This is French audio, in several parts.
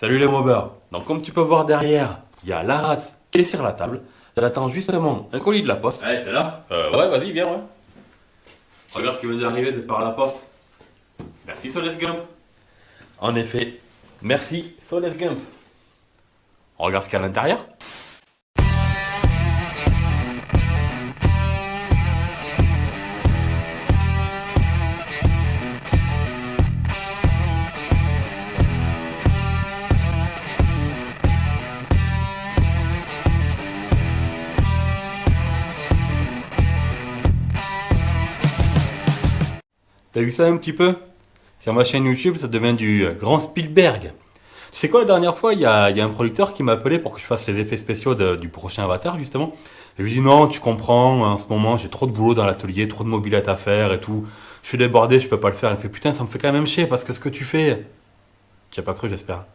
Salut les mobbers. Donc comme tu peux voir derrière, il y a la rate qui est sur la table. J'attends justement un colis de la poste. Allez, t'es là? Ouais, vas-y, viens, ouais. Regarde ce qui vient d'arriver par la poste. Merci Soles Gump. En effet, merci Soles Gump. On regarde ce qu'il y a à l'intérieur. T'as vu ça un petit peu? Sur ma chaîne YouTube, ça devient du grand Spielberg. Tu sais quoi, la dernière fois, il y a un producteur qui m'a appelé pour que je fasse les effets spéciaux du prochain Avatar, justement. Je lui ai dit non, tu comprends, en ce moment, j'ai trop de boulot dans l'atelier, trop de mobilettes à faire et tout. Je suis débordé, je peux pas le faire. Il me fait putain, ça me fait quand même chier parce que ce que tu fais... Tu as pas cru, j'espère.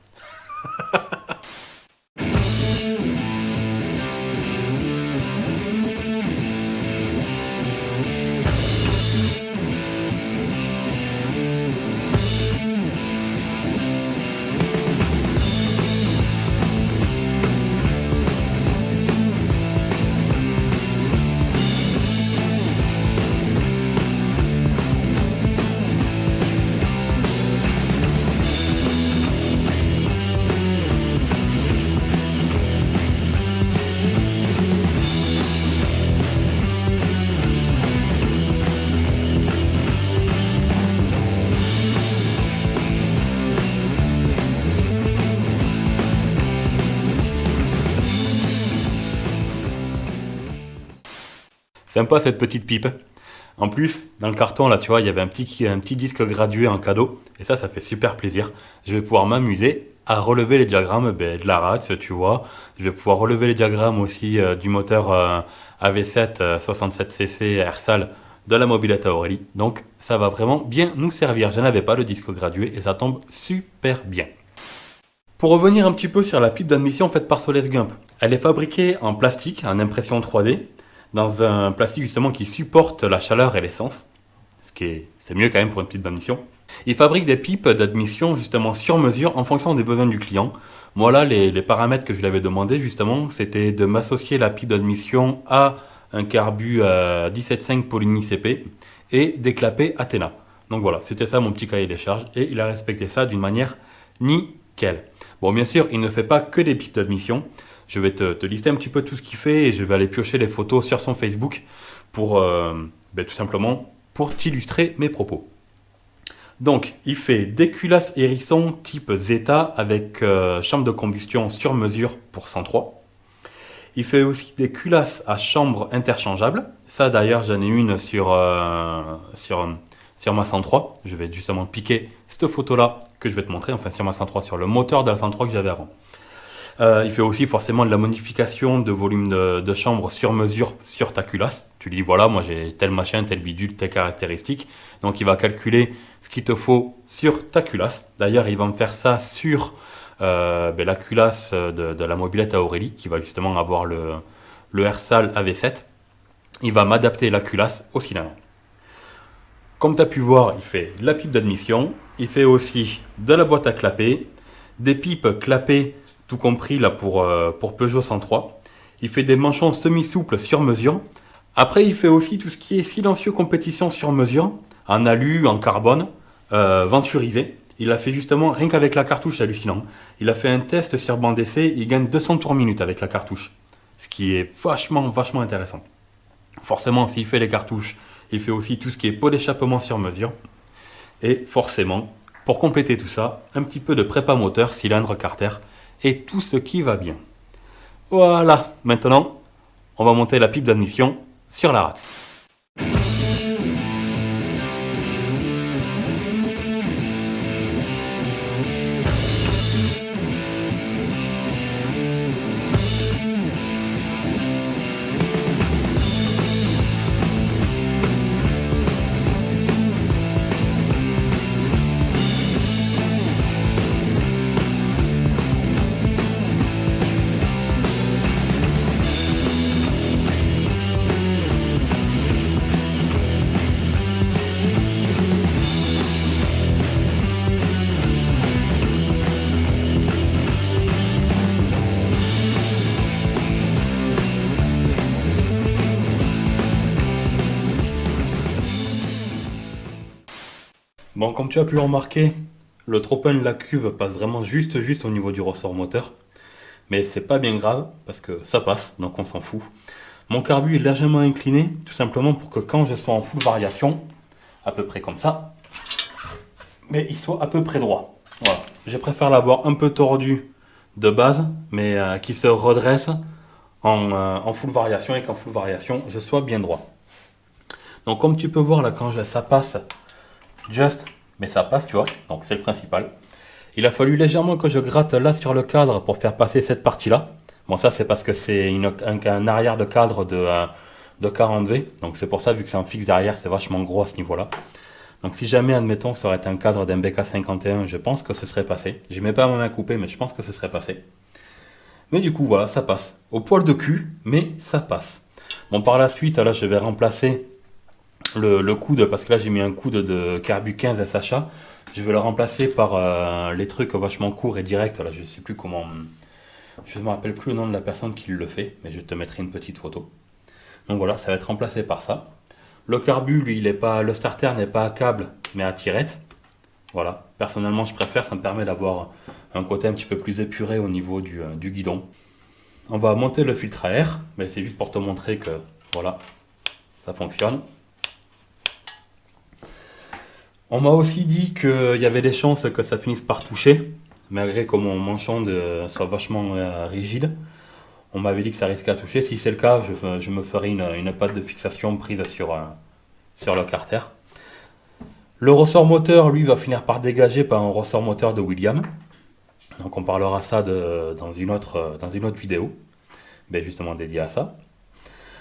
Sympa cette petite pipe. En plus, dans le carton, là, tu vois, il y avait un petit disque gradué en cadeau. Et ça fait super plaisir. Je vais pouvoir m'amuser à relever les diagrammes de la rate, tu vois. Je vais pouvoir relever les diagrammes aussi du moteur AV7 67cc Ersal de la mobilette à Aurélie. Donc, ça va vraiment bien nous servir. Je n'avais pas le disque gradué et ça tombe super bien. Pour revenir un petit peu sur la pipe d'admission faite par Soles Gump, elle est fabriquée en plastique, en impression 3D. Dans un plastique justement qui supporte la chaleur et l'essence, c'est mieux quand même pour une pipe d'admission. Il fabrique des pipes d'admission justement sur mesure en fonction des besoins du client. Moi là, les paramètres que je lui avais demandé justement, c'était de m'associer la pipe d'admission à un carbu 17.5 Poligny CP et des clapets Athena. Donc voilà, c'était ça mon petit cahier des charges et il a respecté ça d'une manière nickel. Bon, bien sûr, il ne fait pas que des pipes d'admission. Je vais te lister un petit peu tout ce qu'il fait et je vais aller piocher les photos sur son Facebook pour tout simplement pour t'illustrer mes propos. Donc, il fait des culasses hérissons type Zeta avec chambre de combustion sur mesure pour 103. Il fait aussi des culasses à chambre interchangeable. Ça d'ailleurs, j'en ai une sur ma 103. Je vais justement piquer cette photo-là que je vais te montrer, enfin sur ma 103, sur le moteur de la 103 que j'avais avant. Il fait aussi forcément de la modification de volume de chambre sur mesure sur ta culasse. Tu dis voilà, moi j'ai tel machin, tel bidule, telle caractéristique. Donc il va calculer ce qu'il te faut sur ta culasse. D'ailleurs, il va me faire ça sur la culasse de la mobilette à Aurélie qui va justement avoir le Ersal AV7. Il va m'adapter la culasse au cylindre. Comme tu as pu voir, il fait de la pipe d'admission. Il fait aussi de la boîte à clapper, des pipes clappées tout compris là pour Peugeot 103. Il fait des manchons semi-souples sur mesure. Après, il fait aussi tout ce qui est silencieux compétition sur mesure, en alu, en carbone, venturisé. Il a fait justement, rien qu'avec la cartouche, hallucinant. Il a fait un test sur bande d'essai, il gagne 200 tours minute avec la cartouche. Ce qui est vachement intéressant. Forcément, s'il fait les cartouches, il fait aussi tout ce qui est pot d'échappement sur mesure. Et forcément, pour compléter tout ça, un petit peu de prépa moteur, cylindre, carter, et tout ce qui va bien. Voilà, maintenant, on va monter la pipe d'admission sur la rate. Bon, comme tu as pu le remarquer, le trop-plein de la cuve passe vraiment juste au niveau du ressort moteur. Mais c'est pas bien grave, parce que ça passe, donc on s'en fout. Mon carbu est légèrement incliné, tout simplement pour que quand je sois en full variation, à peu près comme ça, mais il soit à peu près droit. Voilà. Je préfère l'avoir un peu tordu de base, mais qui se redresse en full variation et qu'en full variation, je sois bien droit. Donc comme tu peux voir là, ça passe juste, mais ça passe, tu vois, donc c'est le principal. Il a fallu légèrement que je gratte là sur le cadre pour faire passer cette partie-là. Bon, ça c'est parce que c'est un arrière de cadre de 40V, donc c'est pour ça, vu que c'est un fixe derrière, c'est vachement gros à ce niveau-là. Donc si jamais, admettons, ça aurait été un cadre d'un BK51, je pense que ce serait passé. Je mets pas ma main coupée, mais je pense que ce serait passé. Mais du coup, voilà, ça passe. Au poil de cul, mais ça passe. Bon, par la suite, là, je vais remplacer le coude, parce que là, j'ai mis un coude de Carbu 15 SHA. Je vais le remplacer par les trucs vachement courts et directs. Là, je sais plus comment... Je ne me rappelle plus le nom de la personne qui le fait, mais je te mettrai une petite photo. Donc voilà, ça va être remplacé par ça. Le carbu, lui, le starter n'est pas à câble, mais à tirette. Voilà. Personnellement, je préfère, ça me permet d'avoir un côté un petit peu plus épuré au niveau du guidon. On va monter le filtre à air, mais c'est juste pour te montrer que, voilà, ça fonctionne. On m'a aussi dit qu'il y avait des chances que ça finisse par toucher, malgré que mon manchon soit vachement rigide. On m'avait dit que ça risquait à toucher. Si c'est le cas, je me ferai une patte de fixation prise sur le carter. Le ressort moteur, lui, va finir par dégager par un ressort moteur de Williams. Donc on parlera ça dans une autre vidéo, ben justement dédiée à ça.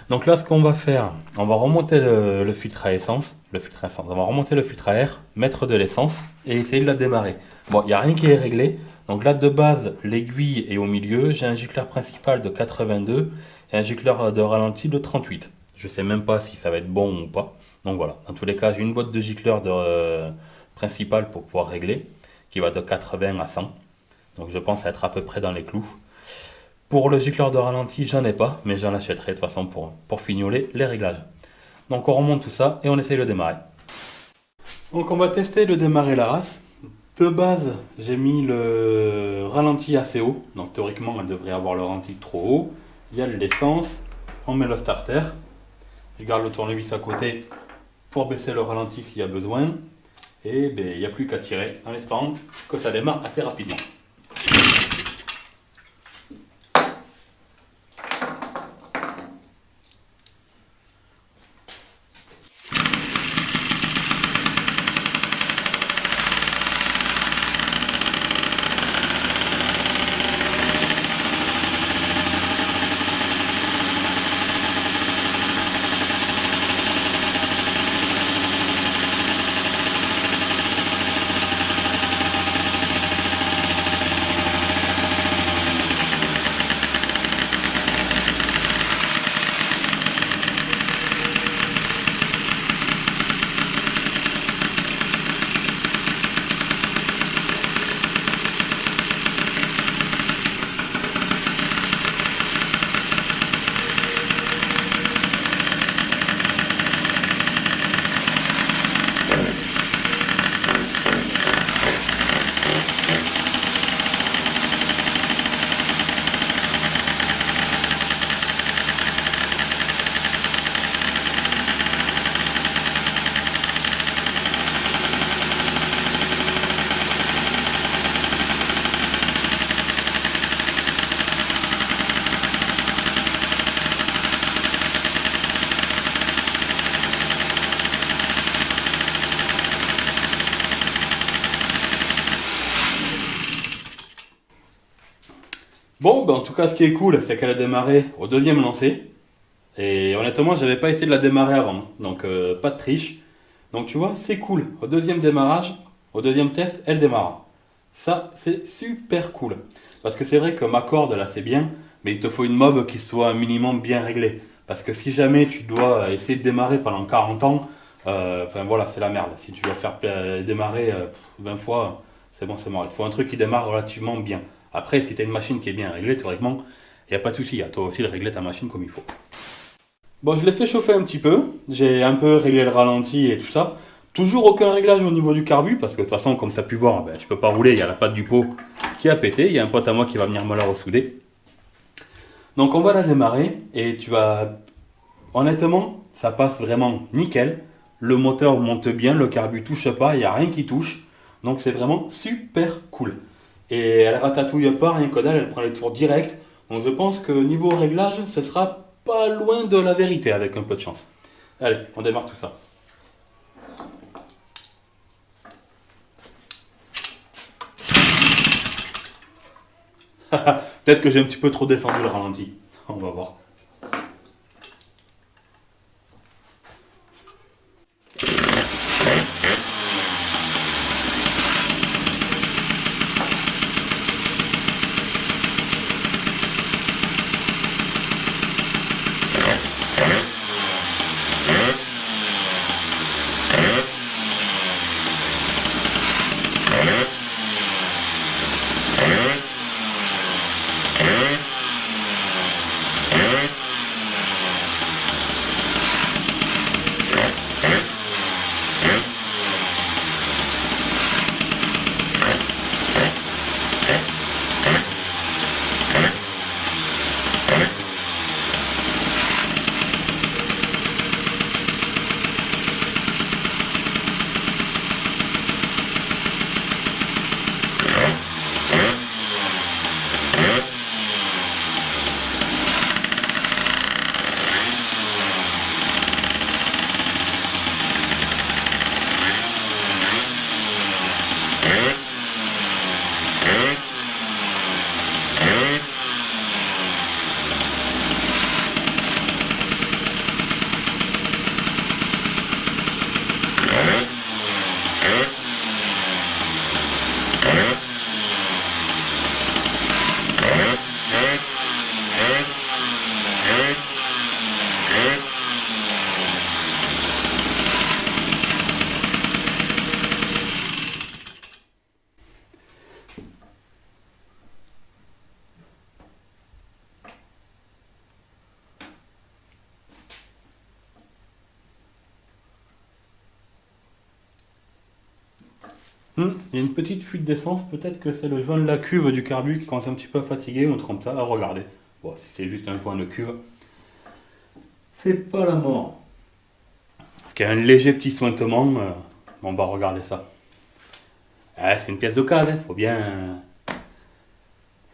Donc là, ce qu'on va faire, on va remonter le filtre à essence, on va remonter le filtre à air, mettre de l'essence et essayer de la démarrer. Bon, il n'y a rien qui est réglé. Donc là, de base, l'aiguille est au milieu. J'ai un gicleur principal de 82 et un gicleur de ralenti de 38. Je ne sais même pas si ça va être bon ou pas. Donc voilà, dans tous les cas, j'ai une boîte de gicleur principal pour pouvoir régler, qui va de 80 à 100. Donc je pense être à peu près dans les clous. Pour le gicleur de ralenti, j'en ai pas, mais j'en achèterai de toute façon pour fignoler les réglages. Donc on remonte tout ça et on essaye de démarrer. Donc on va tester de démarrer la race. De base, j'ai mis le ralenti assez haut, donc théoriquement elle devrait avoir le ralenti trop haut. Il y a l'essence, on met le starter, je garde le tournevis à côté pour baisser le ralenti s'il y a besoin. Et ben, il n'y a plus qu'à tirer en espérant que ça démarre assez rapidement. Bon, ben en tout cas, ce qui est cool, c'est qu'elle a démarré au deuxième lancer. Et honnêtement, j'avais pas essayé de la démarrer avant. Donc, pas de triche. Donc, tu vois, c'est cool. Au deuxième démarrage, au deuxième test, elle démarre. Ça, c'est super cool. Parce que c'est vrai que ma corde, là, c'est bien. Mais il te faut une mob qui soit un minimum bien réglée. Parce que si jamais tu dois essayer de démarrer pendant 40 ans, enfin voilà, c'est la merde. Si tu dois faire démarrer 20 fois, c'est bon, c'est mort. Il te faut un truc qui démarre relativement bien. Après, si tu as une machine qui est bien réglée, théoriquement, il n'y a pas de souci. À toi aussi de régler ta machine comme il faut. Bon, je l'ai fait chauffer un petit peu. J'ai un peu réglé le ralenti et tout ça. Toujours aucun réglage au niveau du carbu, parce que de toute façon, comme tu as pu voir, ben, je peux pas rouler, il y a la patte du pot qui a pété, il y a un pote à moi qui va venir me la ressouder. Donc on va la démarrer, et tu vas... Honnêtement, ça passe vraiment nickel. Le moteur monte bien, le carbu touche pas, il n'y a rien qui touche. Donc c'est vraiment super cool. Et elle ratatouille pas, rien que dalle, elle prend les tours direct. Donc je pense que niveau réglage, ce sera pas loin de la vérité avec un peu de chance. Allez, on démarre tout ça. Peut-être que j'ai un petit peu trop descendu le ralenti. On va voir. Il y a une petite fuite d'essence, peut-être que c'est le joint de la cuve du carbu qui commence un petit peu à fatiguer, on trompe ça, à regarder. Bon, si c'est juste un joint de cuve, c'est pas la mort. Parce qu'il y a un léger petit sointement, on va regarder ça. Ah, c'est une pièce d'occasion, faut bien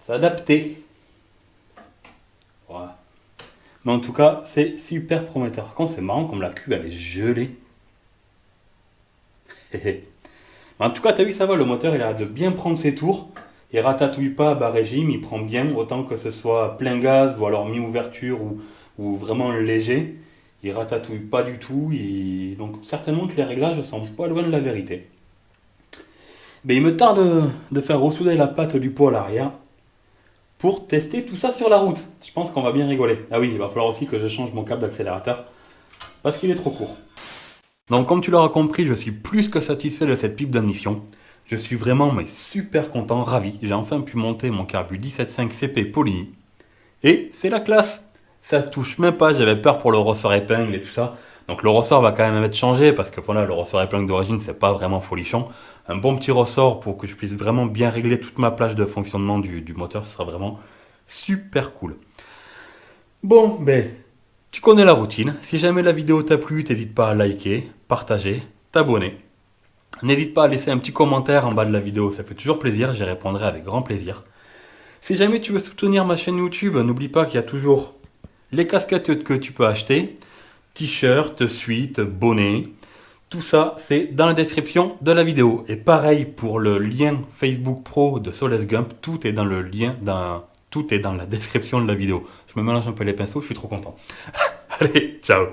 s'adapter. Voilà. Mais en tout cas, c'est super prometteur. Par contre, c'est marrant comme la cuve elle est gelée. En tout cas, tu as vu, ça va, le moteur il a de bien prendre ses tours. Il ratatouille pas à bas régime, il prend bien, autant que ce soit plein gaz ou alors mi-ouverture ou vraiment léger. Il ratatouille pas du tout. Donc certainement que les réglages sont pas loin de la vérité. Mais il me tarde de faire ressouder la patte du pot à l'arrière pour tester tout ça sur la route. Je pense qu'on va bien rigoler. Ah oui, il va falloir aussi que je change mon câble d'accélérateur parce qu'il est trop court. Donc comme tu l'auras compris, je suis plus que satisfait de cette pipe d'admission. Je suis vraiment super content, ravi. J'ai enfin pu monter mon carbu 17.5 CP Polini. Et c'est la classe. Ça touche même pas, j'avais peur pour le ressort épingle et tout ça. Donc le ressort va quand même être changé parce que voilà, le ressort épingle d'origine c'est pas vraiment folichon. Un bon petit ressort pour que je puisse vraiment bien régler toute ma plage de fonctionnement du moteur, ce sera vraiment super cool. Bon, tu connais la routine. Si jamais la vidéo t'a plu, n'hésite pas à liker, partager, t'abonner. N'hésite pas à laisser un petit commentaire en bas de la vidéo, ça fait toujours plaisir, j'y répondrai avec grand plaisir. Si jamais tu veux soutenir ma chaîne YouTube, n'oublie pas qu'il y a toujours les casquettes que tu peux acheter, t-shirts, suites, bonnets. Tout ça, c'est dans la description de la vidéo. Et pareil pour le lien Facebook Pro de Soles Gump, tout est dans le lien, tout est dans la description de la vidéo. Je me mélange un peu les pinceaux, je suis trop content. Allez, ciao!